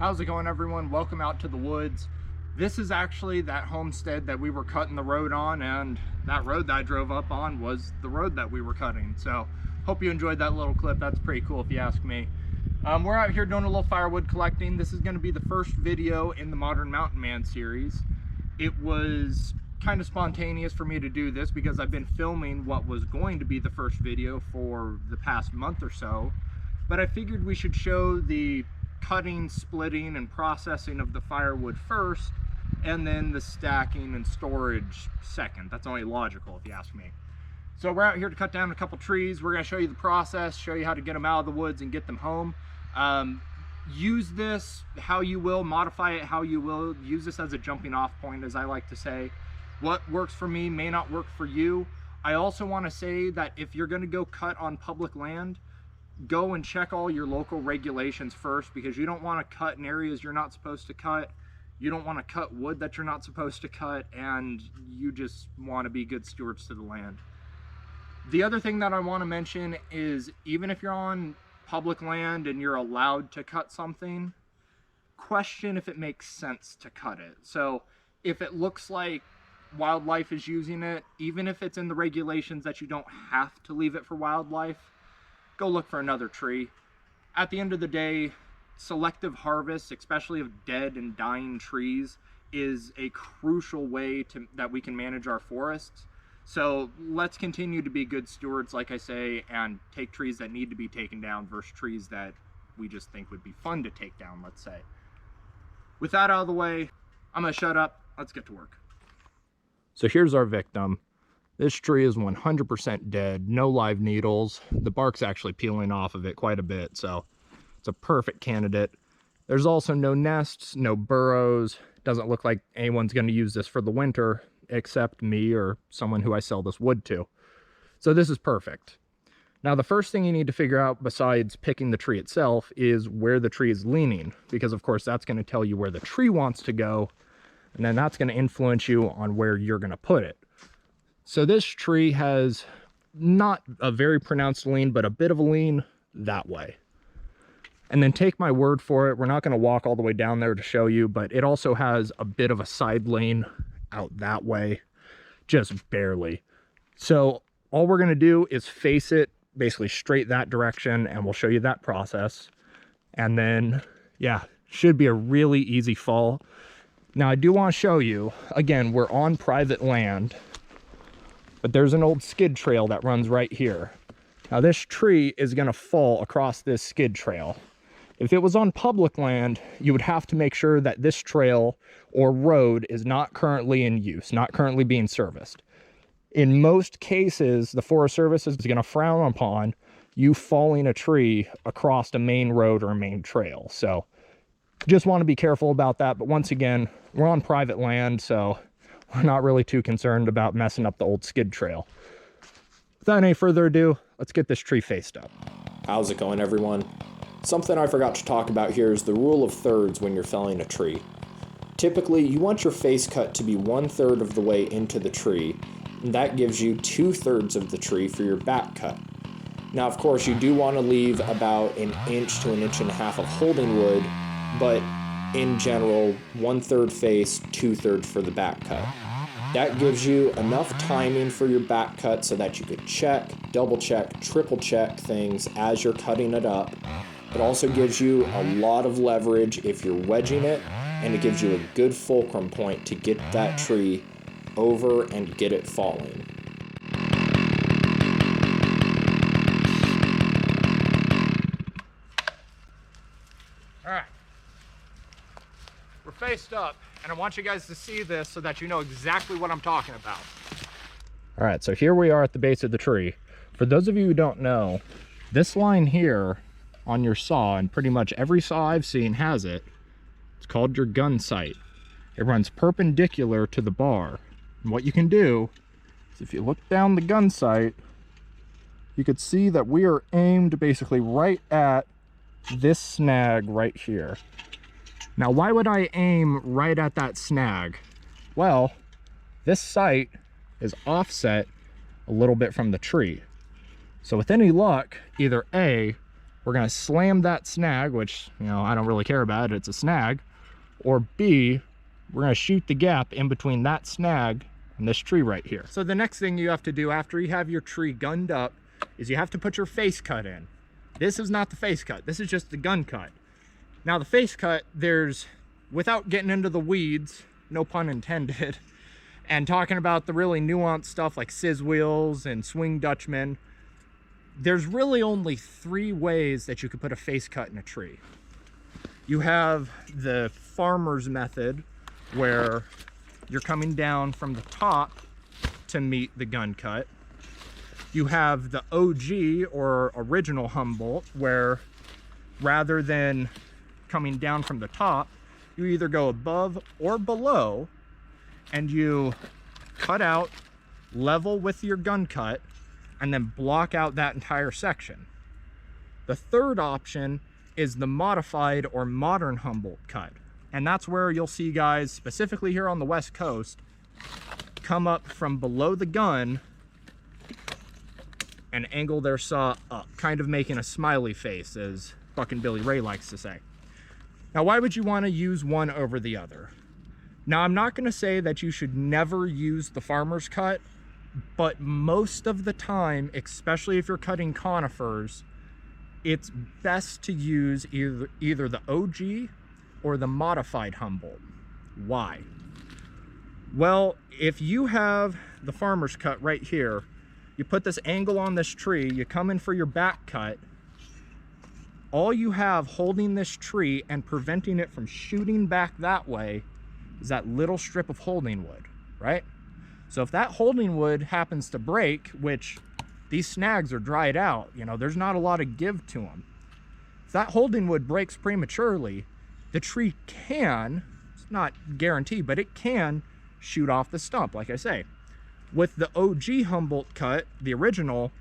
How's it going, everyone? Welcome out to the woods. This is actually that homestead that we were cutting the road on, and that road that I drove up on was the road that we were cutting. So hope you enjoyed that little clip. That's pretty cool if you ask me. We're out here doing a little firewood collecting. This is going to be the first video in the Modern Mountain Man series. It was kind of spontaneous for me to do this because I've been filming what was going to be the first video for the past month or so, but I figured we should show the cutting, splitting, and processing of the firewood first, and then the stacking and storage second. That's only logical if you ask me. So we're out here to cut down a couple trees. We're going to show you the process, show you how to get them out of the woods and get them home. Use this how you will, modify it how you will. Use this as a jumping off point, as I like to say. What works for me may not work for you. I also want to say that if you're going to go cut on public land, go and check all your local regulations first, because you don't want to cut in areas you're not supposed to cut. You don't want to cut wood that you're not supposed to cut, and you just want to be good stewards to the land. The other thing that I want to mention is, even if you're on public land and you're allowed to cut something, question if it makes sense to cut it. So if it looks like wildlife is using it, even if it's in the regulations that you don't have to leave it for wildlife, go look for another tree. At the end of the day, selective harvest, especially of dead and dying trees, is a crucial way that we can manage our forests. So let's continue to be good stewards, like I say, and take trees that need to be taken down versus trees that we just think would be fun to take down, let's say. With that out of the way, I'm gonna shut up. Let's get to work. So here's our victim. This tree is 100% dead, no live needles. The bark's actually peeling off of it quite a bit, so it's a perfect candidate. There's also no nests, no burrows. Doesn't look like anyone's going to use this for the winter, except me or someone who I sell this wood to. So this is perfect. Now, the first thing you need to figure out, besides picking the tree itself, is where the tree is leaning, because of course that's going to tell you where the tree wants to go, and then that's going to influence you on where you're going to put it. So this tree has not a very pronounced lean, but a bit of a lean that way. And then take my word for it, we're not going to walk all the way down there to show you, but it also has a bit of a side lane out that way, just barely. So all we're going to do is face it basically straight that direction, and we'll show you that process. And then, yeah, should be a really easy fall. Now, I do want to show you, again, we're on private land, but there's an old skid trail that runs right here. Now this tree is going to fall across this skid trail. If it was on public land, you would have to make sure that this trail or road is not currently in use, not currently being serviced. In most cases, the Forest Service is going to frown upon you falling a tree across a main road or a main trail. So just want to be careful about that. But once again, we're on private land, so we're not really too concerned about messing up the old skid trail. Without any further ado, let's get this tree faced up. How's it going, everyone? Something I forgot to talk about here is the rule of thirds when you're felling a tree. Typically, you want your face cut to be 1/3 of the way into the tree, and that gives you 2/3 of the tree for your back cut. Now, of course, you do want to leave about 1 inch to 1.5 inches of holding wood, but in general, 1/3 face, 2/3 for the back cut. That gives you enough timing for your back cut so that you could check, double check, triple check things as you're cutting it up. It also gives you a lot of leverage if you're wedging it, and it gives you a good fulcrum point to get that tree over and get it falling. All right. We're faced up, and I want you guys to see this so that you know exactly what I'm talking about. All right, so here we are at the base of the tree. For those of you who don't know, this line here on your saw, and pretty much every saw I've seen has it, it's called your gun sight. It runs perpendicular to the bar. And what you can do is, if you look down the gun sight, you could see that we are aimed basically right at this snag right here. Now, why would I aim right at that snag? Well, this sight is offset a little bit from the tree. So with any luck, either A, we're going to slam that snag, which, you know, I don't really care about it, it's a snag, or B, we're going to shoot the gap in between that snag and this tree right here. So the next thing you have to do after you have your tree gunned up is you have to put your face cut in. This is not the face cut, this is just the gun cut. Now the face cut, there's, without getting into the weeds, no pun intended, and talking about the really nuanced stuff like scissor wheels and swing Dutchmen, there's really only 3 ways that you could put a face cut in a tree. You have the farmer's method, where you're coming down from the top to meet the gun cut. You have the OG or original Humboldt, where rather than coming down from the top, you either go above or below and you cut out level with your gun cut and then block out that entire section. The third option is the modified or modern Humboldt cut. And that's where you'll see guys, specifically here on the West Coast, come up from below the gun and angle their saw up, kind of making a smiley face, as fucking Billy Ray likes to say. Now, why would you want to use one over the other? Now, I'm not going to say that you should never use the farmer's cut, but most of the time, especially if you're cutting conifers, it's best to use either the OG or the modified Humboldt. Why? Well, if you have the farmer's cut right here, you put this angle on this tree, you come in for your back cut, all you have holding this tree and preventing it from shooting back that way is that little strip of holding wood, right? So if that holding wood happens to break, which these snags are dried out, you know, there's not a lot of give to them. If that holding wood breaks prematurely, the tree can, it's not guaranteed, but it can shoot off the stump, like I say. With the OG Humboldt cut, the original,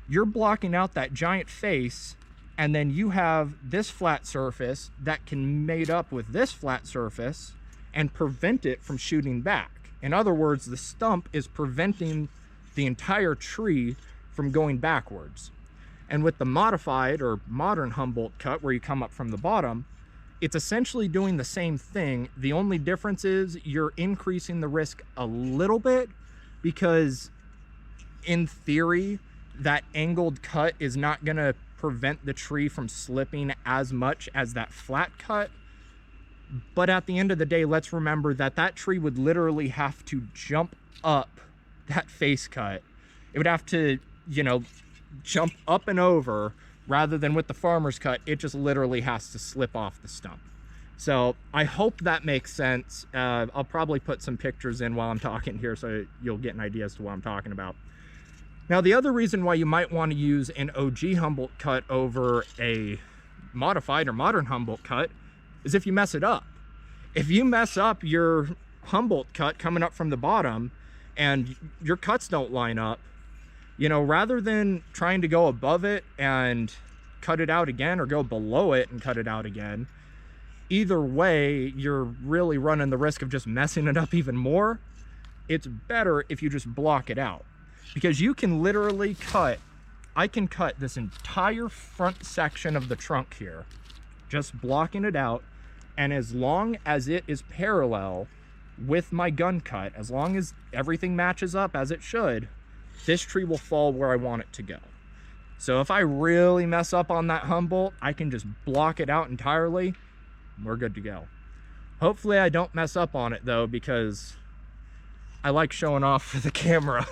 you're blocking out that giant face, and then you have this flat surface that can mate up with this flat surface and prevent it from shooting back. In other words, the stump is preventing the entire tree from going backwards. And with the modified or modern Humboldt cut, where you come up from the bottom, it's essentially doing the same thing. The only difference is you're increasing the risk a little bit, because in theory, that angled cut is not gonna prevent the tree from slipping as much as that flat cut. But at the end of the day, let's remember that that tree would literally have to jump up that face cut. It would have to, you know, jump up and over, rather than with the farmer's cut, it just literally has to slip off the stump. So I hope that makes sense. I'll probably put some pictures in while I'm talking here so you'll get an idea as to what I'm talking about. Now, the other reason why you might want to use an OG Humboldt cut over a modified or modern Humboldt cut is if you mess it up. If you mess up your Humboldt cut coming up from the bottom and your cuts don't line up, you know, rather than trying to go above it and cut it out again or go below it and cut it out again, either way, you're really running the risk of just messing it up even more. It's better if you just block it out, because you can literally cut, I can cut this entire front section of the trunk here, just blocking it out. And as long as it is parallel with my gun cut, as long as everything matches up as it should, this tree will fall where I want it to go. So if I really mess up on that Humboldt, I can just block it out entirely. We're good to go. Hopefully I don't mess up on it though, because I like showing off for the camera.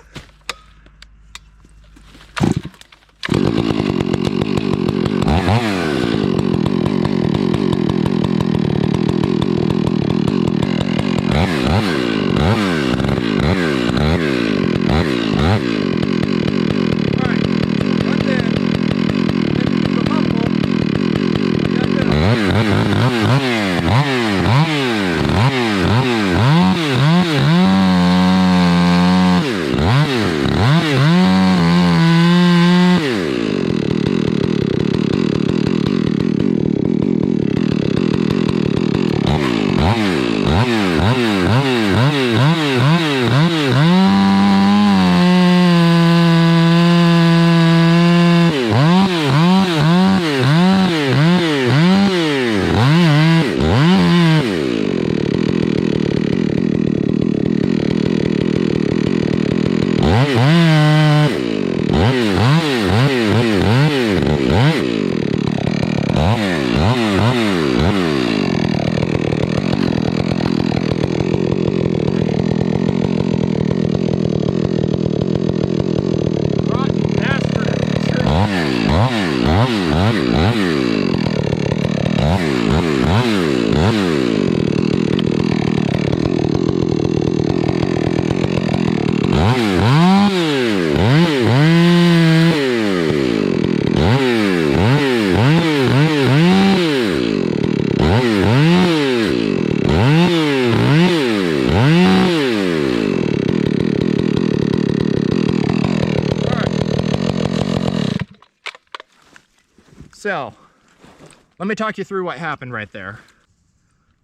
let me talk you through what happened right there.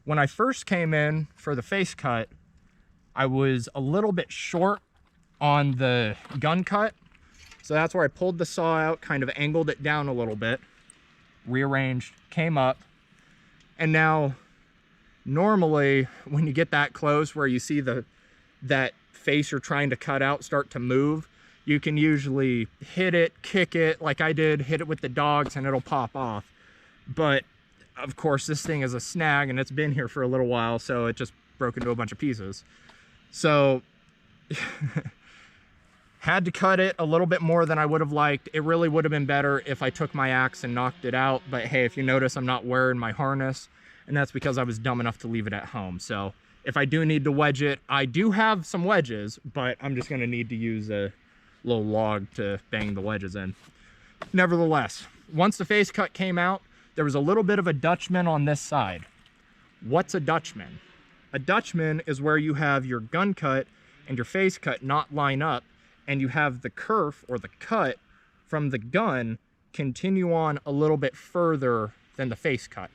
When I first came in for the face cut, I was a little bit short on the gun cut. So that's where I pulled the saw out, kind of angled it down a little bit, rearranged, came up. And now, normally, when you get that close where you see that face you're trying to cut out start to move, you can usually hit it, kick it, like I did, hit it with the dogs, and it'll pop off. But, of course, this thing is a snag, and it's been here for a little while, so it just broke into a bunch of pieces. So... had to cut it a little bit more than I would have liked. It really would have been better if I took my axe and knocked it out. But hey, if you notice, I'm not wearing my harness, and that's because I was dumb enough to leave it at home. So if I do need to wedge it, I do have some wedges, but I'm just gonna need to use a little log to bang the wedges in. Nevertheless, once the face cut came out, there was a little bit of a Dutchman on this side. What's a Dutchman? A Dutchman is where you have your gun cut and your face cut not line up, and you have the kerf or the cut from the gun continue on a little bit further than the face cut.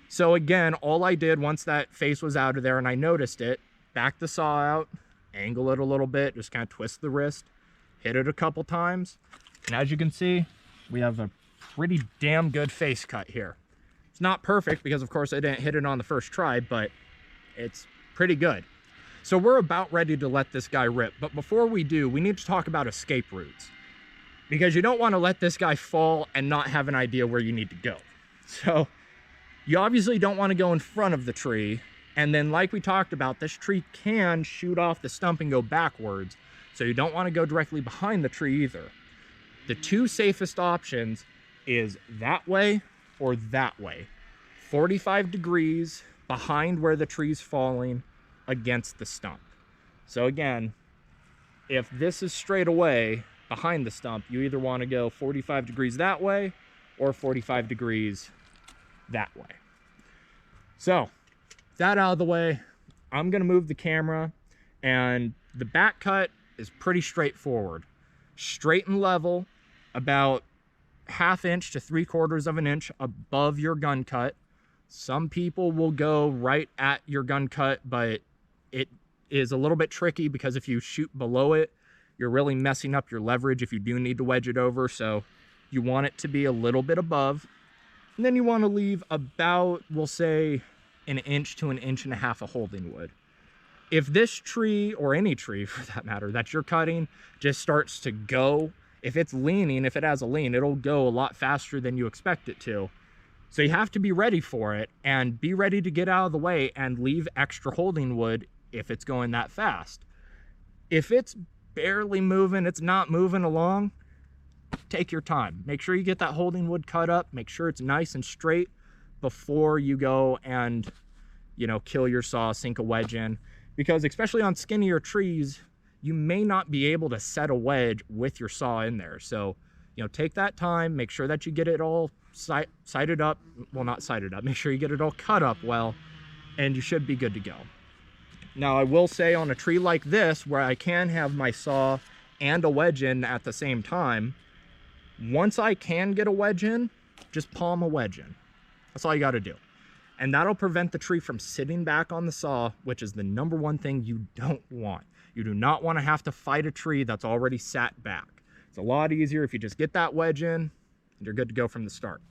So again, all I did once that face was out of there and I noticed it, back the saw out, angle it a little bit, just kind of twist the wrist, hit it a couple times. And as you can see, we have a pretty damn good face cut here. It's not perfect because of course I didn't hit it on the first try, but it's pretty good. So we're about ready to let this guy rip, but before we do, we need to talk about escape routes, because you don't want to let this guy fall and not have an idea where you need to go. So you obviously don't want to go in front of the tree, and then like we talked about, this tree can shoot off the stump and go backwards, so you don't want to go directly behind the tree either. The two safest options is that way or that way. 45 degrees behind where the tree's falling, against the stump. So again, if this is straight away behind the stump, you either want to go 45 degrees that way or 45 degrees that way. So that out of the way, I'm going to move the camera, and the back cut is pretty straightforward. Straight and level, about 1/2 inch to 3/4 of an inch above your gun cut. Some people will go right at your gun cut, but it is a little bit tricky because if you shoot below it, you're really messing up your leverage if you do need to wedge it over. So you want it to be a little bit above. And then you want to leave about, we'll say, 1 inch to 1.5 inches of holding wood. If this tree, or any tree for that matter, that you're cutting just starts to go, if it's leaning, if it has a lean, it'll go a lot faster than you expect it to. So you have to be ready for it and be ready to get out of the way and leave extra holding wood if it's going that fast. If it's barely moving, it's not moving along, take your time. Make sure you get that holding wood cut up, make sure it's nice and straight before you go and, you know, kill your saw, sink a wedge in. Because especially on skinnier trees, you may not be able to set a wedge with your saw in there. So, you know, take that time, make sure that you get it all sighted up, well, not sighted up, make sure you get it all cut up well, and you should be good to go. Now, I will say on a tree like this, where I can have my saw and a wedge in at the same time, once I can get a wedge in, just palm a wedge in. That's all you got to do. And that'll prevent the tree from sitting back on the saw, which is the #1 thing you don't want. You do not want to have to fight a tree that's already sat back. It's a lot easier if you just get that wedge in, and you're good to go from the start.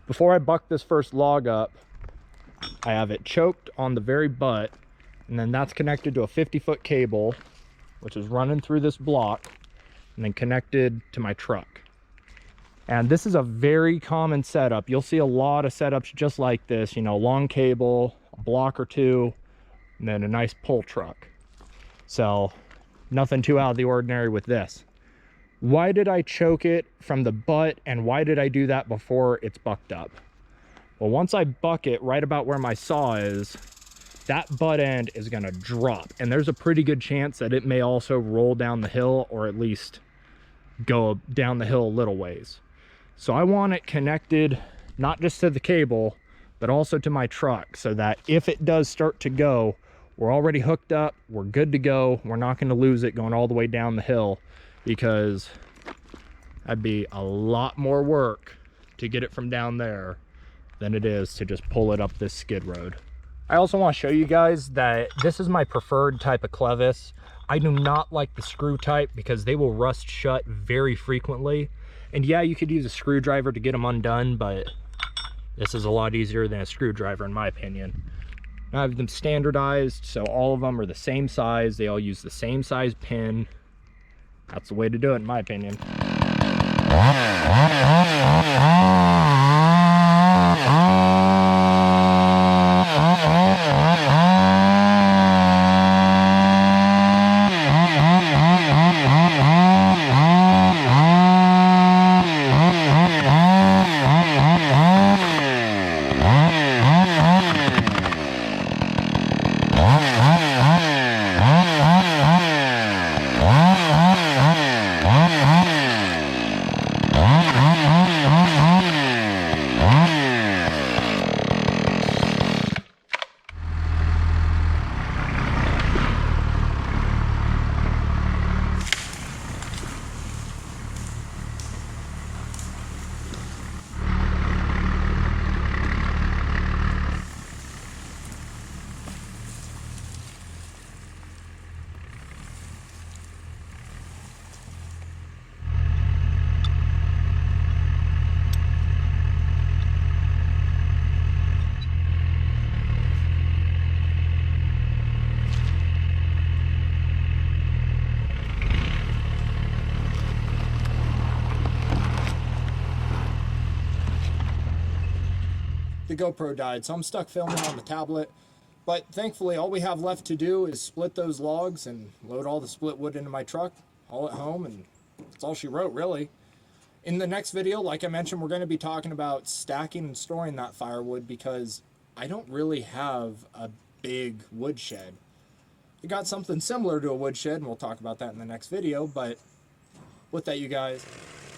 Before I buck this first log up, I have it choked on the very butt, and then that's connected to a 50-foot cable, which is running through this block, and then connected to my truck. And this is a very common setup. You'll see a lot of setups just like this, you know, long cable, a block or two, and then a nice pull truck. So nothing too out of the ordinary with this. Why did I choke it from the butt, and why did I do that before it's bucked up? Well, once I buck it right about where my saw is, that butt end is gonna drop, and there's a pretty good chance that it may also roll down the hill, or at least go down the hill a little ways. So I want it connected not just to the cable, but also to my truck, so that if it does start to go, we're already hooked up, we're good to go, we're not gonna lose it going all the way down the hill, because that'd be a lot more work to get it from down there than it is to just pull it up this skid road. I also want to show you guys that this is my preferred type of clevis. I do not like the screw type because they will rust shut very frequently. And yeah, you could use a screwdriver to get them undone, but this is a lot easier than a screwdriver in my opinion. I have them standardized, so all of them are the same size. They all use the same size pin. That's the way to do it in my opinion. The GoPro died, so I'm stuck filming on the tablet. But thankfully, all we have left to do is split those logs and load all the split wood into my truck, haul it home, and that's all she wrote, really. In the next video, like I mentioned, we're going to be talking about stacking and storing that firewood because I don't really have a big woodshed. I got something similar to a woodshed, and we'll talk about that in the next video, but with that, you guys,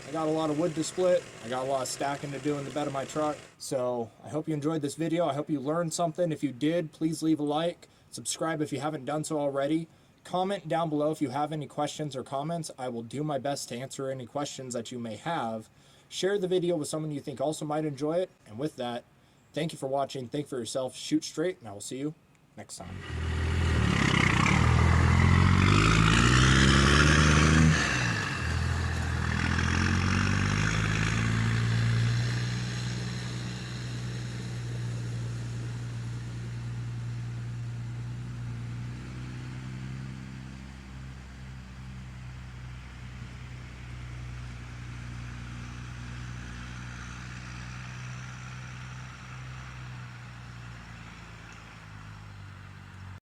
I got a lot of wood to split. I got a lot of stacking to do in the bed of my truck. So I hope you enjoyed this video. I hope you learned something. If you did, please leave a like. Subscribe if you haven't done so already. Comment down below if you have any questions or comments. I will do my best to answer any questions that you may have. Share the video with someone you think also might enjoy it. And with that, thank you for watching. Think for yourself. Shoot straight, and I will see you next time.